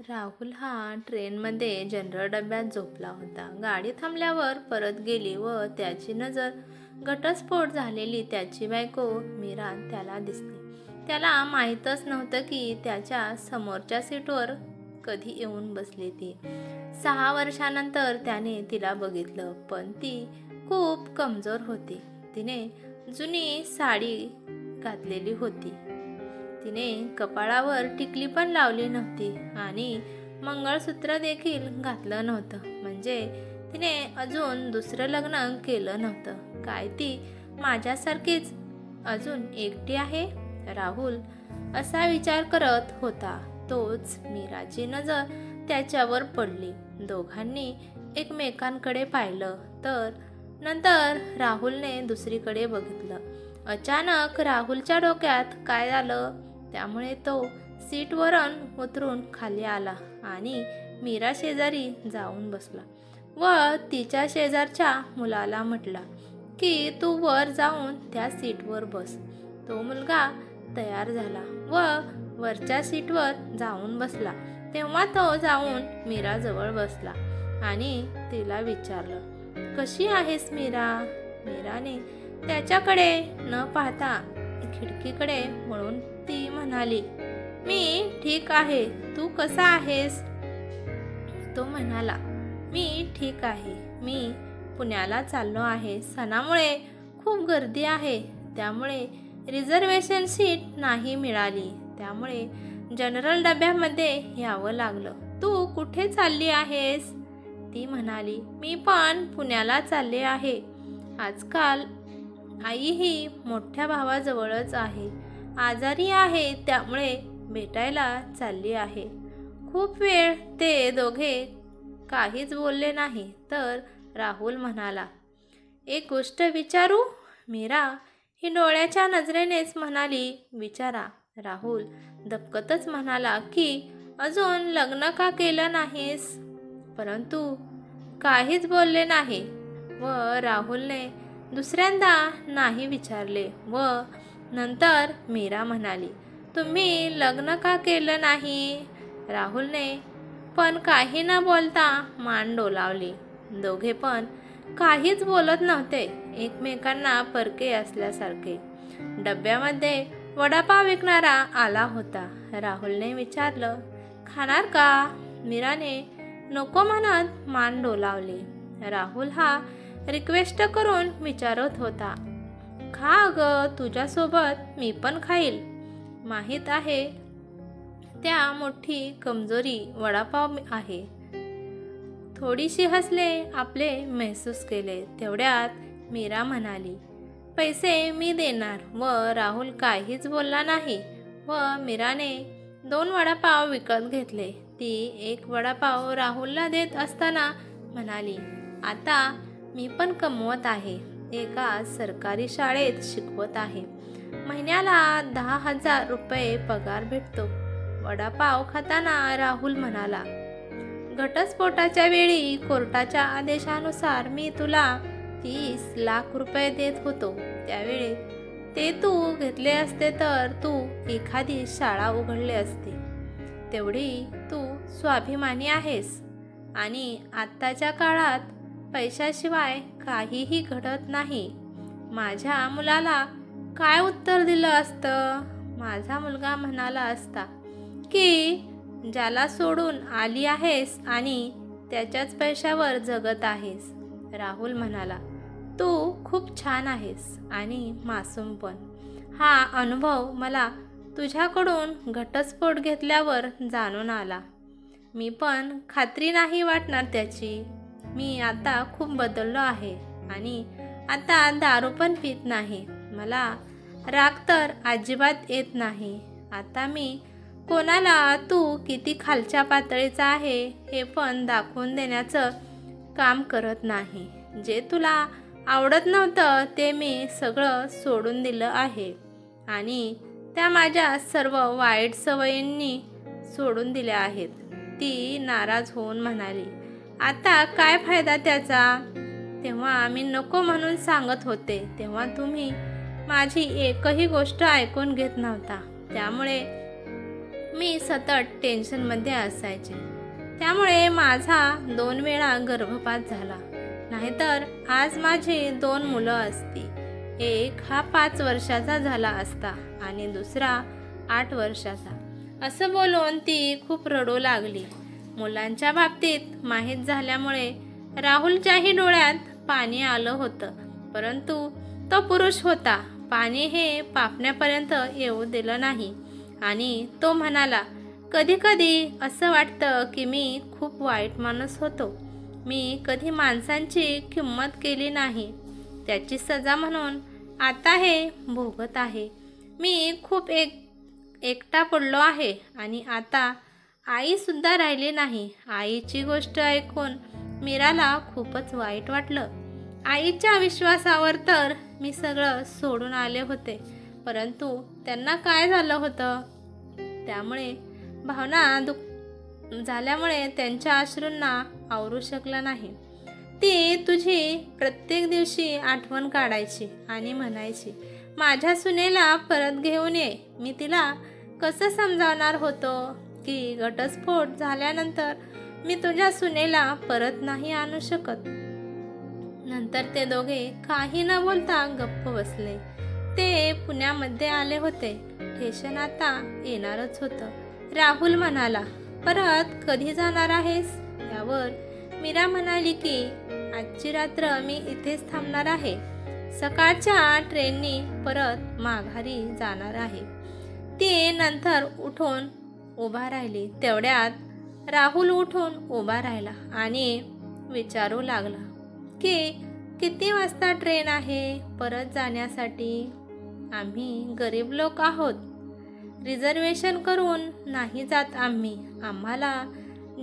राहुल हा ट्रेनमध्ये जनरल डब्यात झोपला होता. गाडी थांबल्यावर परत गेली व त्याची नजर घटस्फोट झालेली त्याची बायको मीरा त्याला दिसली. त्याला माहीतच नव्हतं की त्याच्या समोरच्या सीटवर कधी येऊन बसली ती. 6 वर्षानंतर त्याने तिला बघितलं, पण ती खूप कमजोर होती. तिने जुनी साडी घातलेली होती. तिने कपाळावर टिकली पण लावली नव्हती आणि मंगळसूत्र देखील घातलं नव्हतं. म्हणजे तिने अजून दुसरं लग्न केलं नव्हतं. काय ती माझ्यासारखीच अजून एकटी आहे? राहुल असा विचार करत होता. तोच मीराची नजर त्याच्यावर पडली. दोघांनी एकमेकांकडे पाहिलं, तर नंतर राहुलने दुसरीकडे बघितलं. अचानक राहुलच्या डोक्यात काय झालं, त्यामुळे तो सीटवरून उतरून खाली आला आणि मीरा शेजारी जाऊन बसला व तिच्या शेजारच्या मुलाला म्हटला की तू वर जाऊन त्या सीटवर बस. तो मुलगा तयार झाला व वरच्या सीटवर जाऊन बसला. तेव्हा तो जाऊन मीराजवळ बसला आणि तिला विचारलं, कशी आहेस मीरा? मीराने त्याच्याकडे न पाहता खिडकीकडे वळून ती म्हणाली, मी ठीक आहे, तू कसा आहेस? तो म्हणाला, मी ठीक आहे. मी पुण्याला चाललो आहे. सणामुळे खूप गर्दी आहे, त्यामुळे रिझर्वेशन सीट नाही मिळाली, त्यामुळे जनरल डब्यामध्ये यावं लागलं. तू कुठे चालली आहेस? ती म्हणाली, मी पण पुण्याला चालले आहे. आजकाल आईही मोठ्या भावाजवळच आहे. आजारी आहे, त्यामुळे भेटायला चालली आहे. खूप वेळ ते दोघे काहीच बोलले नाही. तर राहुल म्हणाला, एक गोष्ट विचारू? मीरा ही डोळ्याच्या नजरेनेच म्हणाली, विचारा. राहुल दबकतच म्हणाला की अजून लग्न का केलं नाहीस? परंतु काहीच बोलले नाही व राहुलने दुसऱ्यांदा नाही विचारले व नंतर मीरा म्हणाली, तुम्ही लग्न का केलं नाही? राहुलने पण काही न बोलता मान डोलावली. दोघे पण काहीच बोलत नव्हते, एकमेकांना परके असल्यासारखे. डब्यामध्ये वडापाव विकणारा आला होता. राहुलने विचारलं, खाणार का? मीराने नको म्हणत मान डोलावली. राहुल हा रिक्वेस्ट करून विचारत होता, खा ग, तुझ्यासोबत मी पण खाईल. माहीत आहे त्या मोठी कमजोरी वडापाव आहे. थोडीशी हसले, आपले महसूस केले. तेवढ्यात मीरा म्हणाली, पैसे मी देणार. व राहुल काहीच बोलला नाही व मीराने 2 वडापाव विकत घेतले. ती एक वडापाव राहुलला देत असताना म्हणाली, आता मी पण कमवत आहे. एका सरकारी शाळेत शिकवत आहे. महिन्याला 10,000 रुपये पगार भेटतो. वडापाव खाताना राहुल म्हणाला, घटस्फोटाच्या वेळी कोर्टाच्या आदेशानुसार मी तुला 30 लाख रुपये देत होतो. त्यावेळी ते तू घेतले असते तर तू एखादी शाळा उघडली असती. तेवढी तू स्वाभिमानी आहेस. आणि आत्ताच्या काळात पैशाशिवाय काहीही घडत नाही. माझ्या मुलाला काय उत्तर दिलं असतं? माझा मुलगा म्हणाला असता की ज्याला सोडून आली आहेस आणि त्याच्याच पैशावर जगत आहेस. राहुल म्हणाला, तू खूप छान आहेस आणि मासूम पण. हा अनुभव मला तुझ्याकडून घटस्फोट घेतल्यावर जाणून आला. मी पण खात्री नाही वाटणार त्याची. मी आता खूप बदललो आहे आणि आता दारू पण पित नाही. मला राग तर अजिबात येत नाही. आता मी कोणाला तू किती खालच्या पातळीचा आहे हे पण दाखवून देण्याचं काम करत नाही. जे तुला आवडत नव्हतं ते मी सगळं सोडून दिलं आहे आणि त्या माझ्या सर्व वाईट सवयींनी सोडून दिल्या आहेत. ती नाराज होऊन म्हणाली, आता काय फायदा त्याचा? तेव्हा मी नको म्हणून सांगत होते, तेव्हा तुम्ही माझी एकही गोष्ट ऐकून घेत नव्हता. त्यामुळे मी सतत टेन्शनमध्ये असायचे. त्यामुळे माझा 2 वेळा गर्भपात झाला. नाहीतर आज माझी 2 मुलं असती. एक हा 5 वर्षाचा झाला असता आणि दुसरा 8 वर्षाचा. असं बोलून ती खूप रडू लागली. मुलांच्या बाबतीत माहीत झाल्यामुळे राहुलच्याही डोळ्यात पाणी आलं होतं. परंतु तो पुरुष होता. पाणी हे पापण्यापर्यंत येऊ दिलं नाही आणि तो म्हणाला, कधी कधी असं वाटतं की मी खूप वाईट माणूस होतो. मी कधी माणसांची किंमत केली नाही. त्याची सजा म्हणून आता हे भोगत आहे. मी खूप एकटा पडलो आहे आणि आता आईसुद्धा राहिली नाही. आईची गोष्ट ऐकून मीराला खूपच वाईट वाटलं. आईच्या विश्वासावर तर मी सगळं सोडून आले होते. परंतु त्यांना काय झालं होतं, त्यामुळे भावना झाल्यामुळे त्यांच्या अश्रूंना आवरू शकलं नाही. ती तुझी प्रत्येक दिवशी आठवण काढायची आणि म्हणायची, माझ्या सुनेला परत घेऊन ये. मी तिला कसं समजावणार होतो की घटस्फोट झाल्यानंतर मी तुझ्या सुनेला परत नाही आणू शकत. नंतर ते दोघे काही न बोलता गप्प बसले. ते पुण्यामध्ये आले होते. स्टेशन आता येणारच होतं. राहुल म्हणाला, परत कधी जाणार आहेस? यावर मीरा म्हणाली की आजची रात्र मी इथेच थांबणार आहे. सकाळच्या ट्रेननी परत माघारी जाणार आहे. ती नंतर उठून उभा राहिली. तेवढ्यात राहुल उठून उभा राहिला आणि विचारू लागला की किती वाजता ट्रेन आहे परत जाण्यासाठी? आम्ही गरीब लोक आहोत. रिझर्वेशन करून नाही जात आम्ही. आम्हाला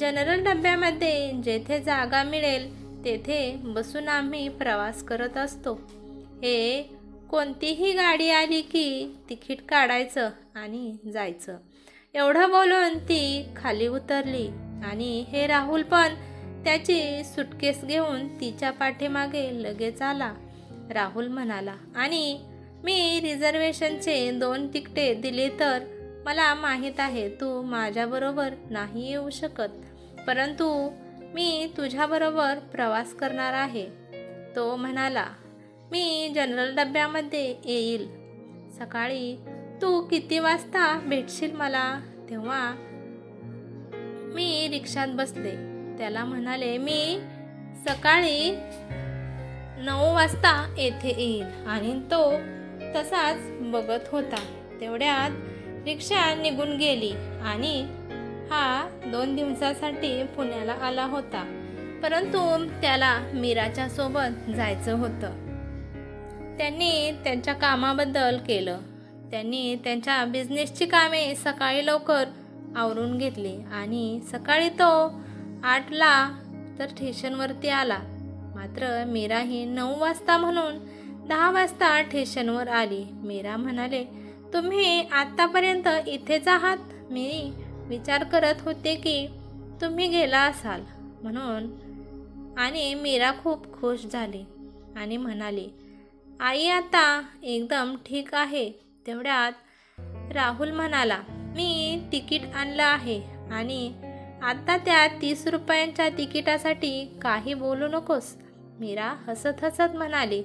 जनरल डब्यामध्ये जेथे जागा मिळेल तेथे बसून आम्ही प्रवास करत असतो. हे कोणतीही गाडी आली की तिकीट काढायचं आणि जायचं. एवढं बोलून ती खाली उतरली आणि हे राहुल पण त्याची सुटकेस घेऊन तिच्या पाठीमागे लगेच आला. राहुल म्हणाला, आणि मी रिझर्वेशनचे 2 तिकिटे दिले तर मला माहीत आहे तू माझ्याबरोबर नाही येऊ शकत. परंतु मी तुझ्याबरोबर प्रवास करणार आहे. तो म्हणाला, मी जनरल डब्यामध्ये येईल. सकाळी तू किती वाजता भेटशील मला? तेव्हा मी रिक्षात बसले. त्याला म्हणाले, मी सकाळी 9 वाजता येथे येईल. आणि तो तसाच बघत होता. तेवढ्यात रिक्षा निघून गेली आणि हा 2 दिवसासाठी पुण्याला आला होता. परंतु त्याला मीराच्या सोबत जायचं होतं. त्यांनी त्यांच्या कामाबद्दल केलं. त्यांनी त्यांच्या बिझनेसची कामे सकाळी लवकर आवरून घेतली आणि सकाळी तो 8ला तर स्टेशनवरती आला. मात्र मीरा ही 9 वाजता म्हणून 10 वाजता स्टेशनवर आली. मीरा म्हणाले, तुम्ही आत्तापर्यंत इथेच आहात? मी विचार करत होते की तुम्ही गेला असाल म्हणून. आणि मीरा खूप खुश झाली आणि म्हणाली, आई आता एकदम ठीक आहे. तेवढ्यात राहुल म्हणाला, मी तिकीट आणलं आहे आणि आता त्या 30 रुपयांच्या तिकिटासाठी काही बोलू नकोस. मीरा हसत हसत म्हणाली,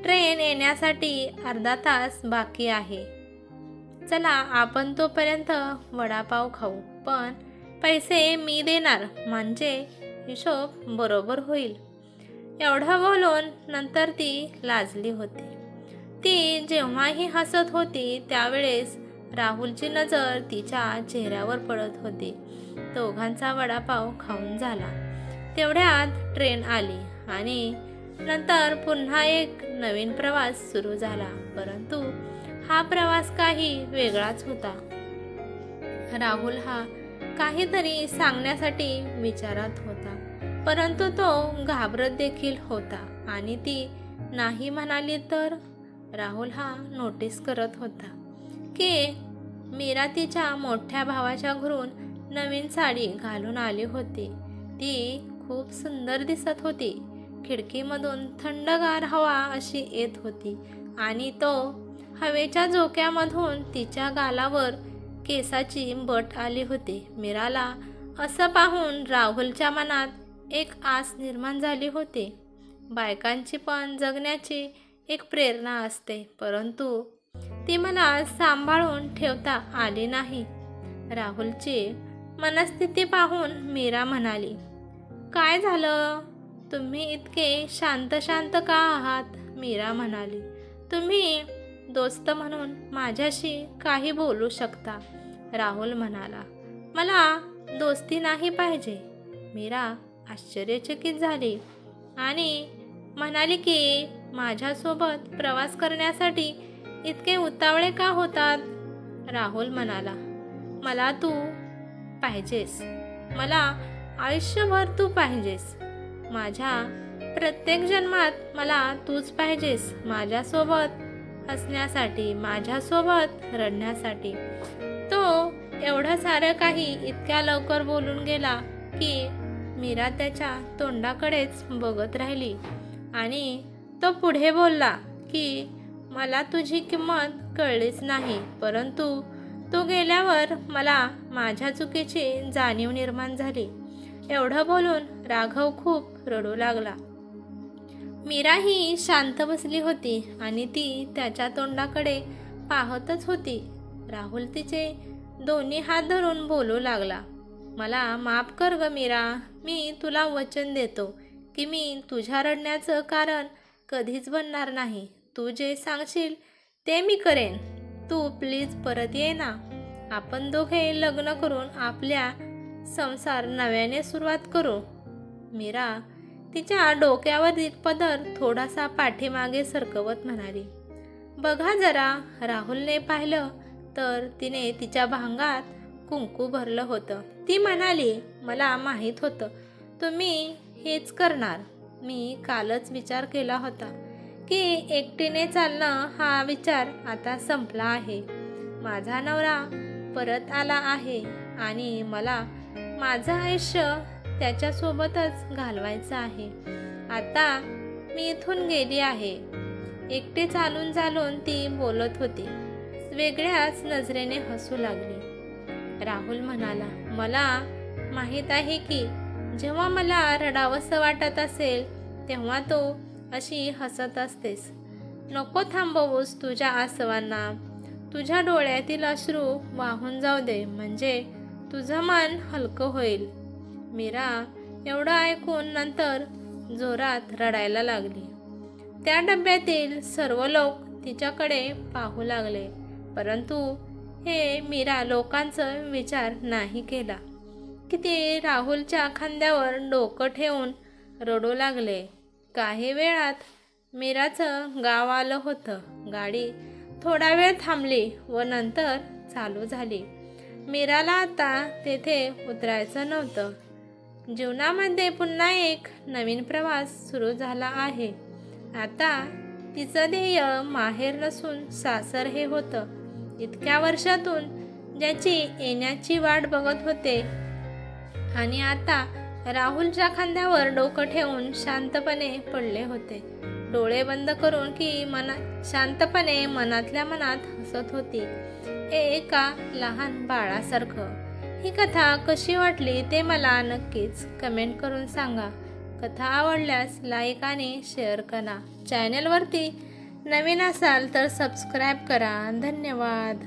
ट्रेन येण्यासाठी अर्धा तास बाकी आहे. चला आपण तोपर्यंत वडापाव खाऊ. पण पैसे मी देणार, म्हणजे हिशोब बरोबर होईल. एवढं बोलून नंतर ती लाजली होती. ती जेव्हाही हसत होती त्यावेळेस राहुलची नजर तिच्या चेहऱ्यावर पडत होती. दोघांचा वडापाव खाऊन झाला. तेवढ्यात ट्रेन आली आणि नंतर पुन्हा एक नवीन प्रवास सुरू झाला. परंतु हा प्रवास काही वेगळाच होता. राहुल हा काहीतरी सांगण्यासाठी विचारत होता, परंतु तो घाबरत देखील होता. आणि ती नाही म्हणाली तर? राहुल हा नोटीस करत होता की मीरा तिच्या मोठ्या भावाच्या घरून नवीन साडी घालून आली होती. ती खूप सुंदर दिसत होती. खिडकीमधून थंडगार हवा अशी येत होती आणि तो हवेच्या झोक्यामधून तिच्या गालावर केसाची बट आली होती. मीराला असं पाहून राहुलच्या मनात एक आस निर्माण झाली होती. बायकांची पण जगण्याची एक प्रेरणा असते, परंतु ती मला सांभाळून ठेवता आली नाही. राहुलची मनस्थिती पाहून मीरा म्हणाली, काय झालं? तुम्ही इतके शांत शांत का आहात? मीरा म्हणाली, तुम्ही दोस्त म्हणून माझ्याशी काही बोलू शकता. राहुल म्हणाला, मला दोस्ती नाही पाहिजे. मीरा आश्चर्यचकित झाली आणि म्हणाली की माझ्यासोबत प्रवास करण्यासाठी इतके उतावळे का होतात? राहुल म्हणाला, मला तू पाहिजेस. मला आयुष्यभर तू पाहिजेस. माझ्या प्रत्येक जन्मात मला तूच पाहिजेस. माझ्यासोबत हसण्यासाठी, माझ्यासोबत रडण्यासाठी. तो एवढं सारं काही इतक्या लवकर बोलून गेला की मीरा त्याच्या तोंडाकडेच बघत राहिली आणि तो पुढे बोलला की मला तुझी किंमत कळलीच नाही, परंतु तू गेल्यावर मला माझ्या चुकीची जाणीव निर्माण झाली. एवढं बोलून राघव खूप रडू लागला. मीरा ही शांत बसली होती आणि ती त्याच्या तोंडाकडे पाहतच होती. राहुल तिचे दोन्ही हात धरून बोलू लागला, मला माफ कर ग मीरा. मी तुला वचन देतो की मी तुझ्या रडण्याचं कारण कधीच बनणार नाही. तू जे सांगशील ते मी करेन. तू प्लीज परत ये ना. आपण दोघे लग्न करून आपल्या संसार नव्याने सुरुवात करू. मीरा तिच्या डोक्यावरील पदर थोडासा पाठीमागे सरकवत म्हणाली, बघा जरा. राहुलने पाहिलं तर तिने तिच्या भांगात कुंकू भरलं होतं. ती म्हणाली, मला माहीत होतं तुम्ही हेच करणार. मी कालच विचार केला होता की एकटीने चालणं हा विचार आता संपला आहे. माझा नवरा परत आला आहे आणि मला माझं आयुष्य त्याच्यासोबतच घालवायचं आहे. आता मी इथून गेली आहे. एकटे चालून चालून ती बोलत होती. वेगळ्याच नजरेने हसू लागली. राहुल म्हणाला, मला माहीत आहे की जेव्हा मला रडावंसं वाटत असेल तेव्हा तो अशी हसत असतेस. नको थांबवूस तुझ्या आसवांना. तुझ्या डोळ्यातील अश्रू वाहून जाऊ दे, म्हणजे तुझं मन हलकं होईल. मीरा एवढं ऐकून नंतर जोरात रडायला लागली. त्या डब्यातील सर्व लोक तिच्याकडे पाहू लागले, परंतु हे मीरा लोकांचा विचार नाही केला की ते राहुलच्या खांद्यावर डोकं ठेवून रडू लागले. काही वेळात मीराचं गाव आलं होतं. गाडी थोडा वेळ थांबली व नंतर चालू झाली. मीराला आता तेथे उतरायचं नव्हतं. जीवनामध्ये पुन्हा एक नवीन प्रवास सुरू झाला आहे. आता तिचं ध्येय माहेर नसून सासर हे होतं. इतक्या वर्षातून ज्याची येण्याची वाट बघत होते आणि आता राहुलच्या खांद्यावर डोकं ठेवून शांतपणे पडले होते. डोळे बंद करून की शांतपणे मनातल्या मनात हसत होती, एका लहान बाळासारखं. ही कथा कशी वाटली ते मला नक्कीच कमेंट करून सांगा. कथा आवडल्यास लाईक आणि शेअर करा. चॅनलवरती नवीन असाल तर सबस्क्राईब करा. धन्यवाद.